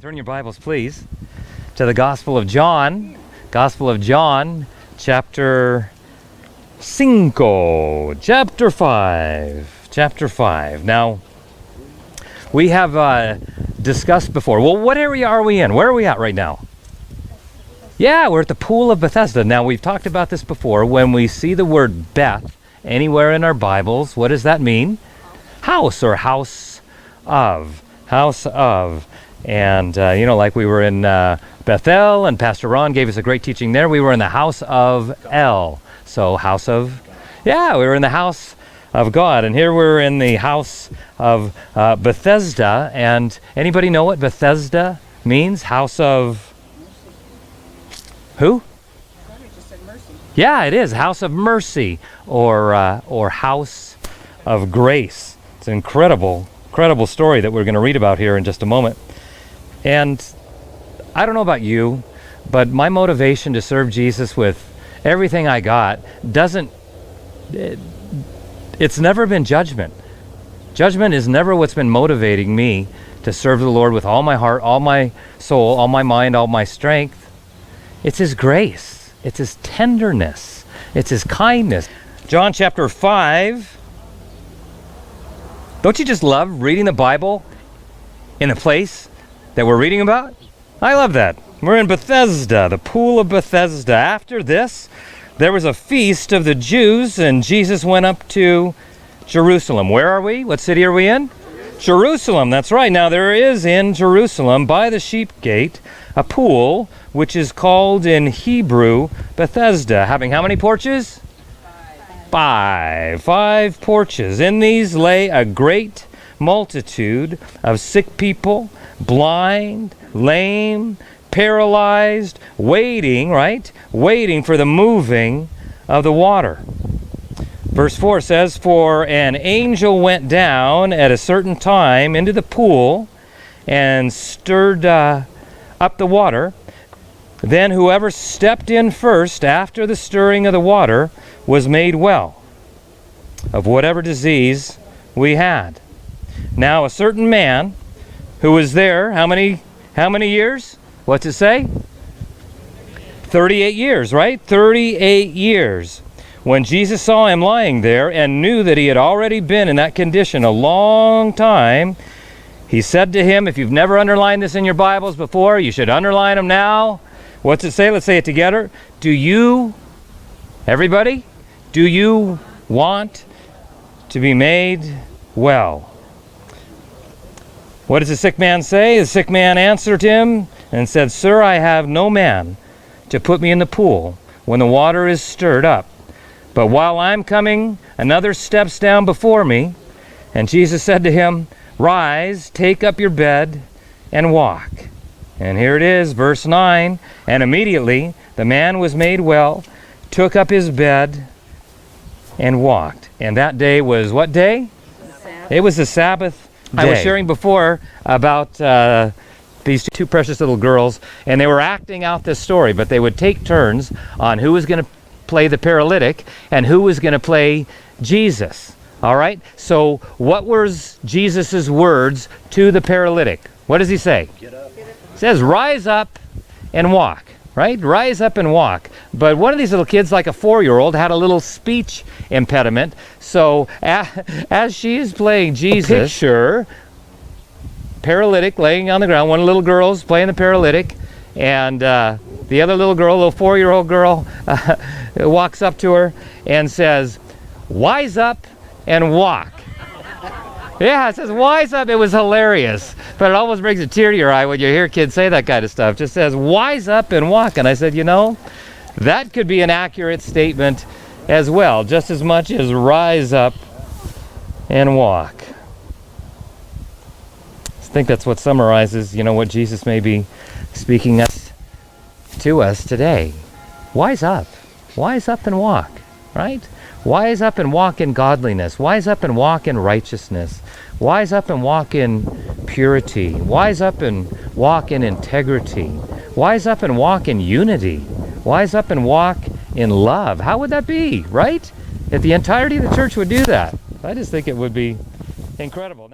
Turn your Bibles, please, to the Gospel of John. Gospel of John, chapter 5. Chapter 5. Now, we have discussed before. Well, what area are we in? Where are we at right now? Yeah, we're at the pool of Bethesda. Now, we've talked about this before. When we see the word Beth anywhere in our Bibles, what does that mean? House or house of. House of. And, like we were in Bethel, and Pastor Ron gave us a great teaching there. We were in the house of El. So, house of, we were in the house of God. And here we're in the house of Bethesda. And anybody know what Bethesda means? House of who? Yeah, it is. House of mercy or house of grace. It's an incredible story that we're going to read about here in just a moment. And I don't know about you, but my motivation to serve Jesus with everything I got it's never been judgment. Judgment is never what's been motivating me to serve the Lord with all my heart, all my soul, all my mind, all my strength. It's His grace. It's His tenderness. It's His kindness. John chapter 5. Don't you just love reading the Bible in a place that we're reading about? I love that. We're in Bethesda, the pool of Bethesda. After this, there was a feast of the Jews, and Jesus went up to Jerusalem. Where are we? What city are we in? Jerusalem, that's right. Now there is in Jerusalem, by the sheep gate, a pool, which is called in Hebrew Bethesda, having how many porches? Five porches. In these lay a great multitude of sick people, blind, lame, paralyzed, waiting for the moving of the water. Verse 4 says, "For an angel went down at a certain time into the pool and stirred up the water. Then whoever stepped in first after the stirring of the water was made well of whatever disease we had. Now a certain man who was there, how many years? What's it say? 38 years, right? 38 years. When Jesus saw him lying there and knew that he had already been in that condition a long time, he said to him," if you've never underlined this in your Bibles before, you should underline them now. What's it say? Let's say it together. Do you want to be made well? What does the sick man say? The sick man answered him and said, "Sir, I have no man to put me in the pool when the water is stirred up. But while I'm coming, another steps down before me." And Jesus said to him, "Rise, take up your bed, and walk." And here it is, verse 9. "And immediately the man was made well, took up his bed, and walked." And that day was what day? It was the Sabbath day. I was sharing before about these two precious little girls, and they were acting out this story, but they would take turns on who was going to play the paralytic and who was going to play Jesus. All right? So what was Jesus' words to the paralytic? What does he say? Get up. He says, "Rise up and walk." Right? Rise up and walk. But one of these little kids, like a 4-year-old, had a little speech impediment. So as she's playing Jesus, picture paralytic laying on the ground. One of the little girls playing the paralytic, and the other little girl, little 4-year-old girl, walks up to her and says, "Wise up and walk." Yeah, it says, "Wise up." It was hilarious. But it almost brings a tear to your eye when you hear kids say that kind of stuff. It just says, "Wise up and walk." And I said, that could be an accurate statement as well, just as much as rise up and walk. I think that's what summarizes, what Jesus may be speaking to us today. Wise up. Wise up and walk, right? Wise up and walk in godliness. Wise up and walk in righteousness. Wise up and walk in purity. Wise up and walk in integrity. Wise up and walk in unity. Wise up and walk in love. How would that be, right? If the entirety of the church would do that. I just think it would be incredible.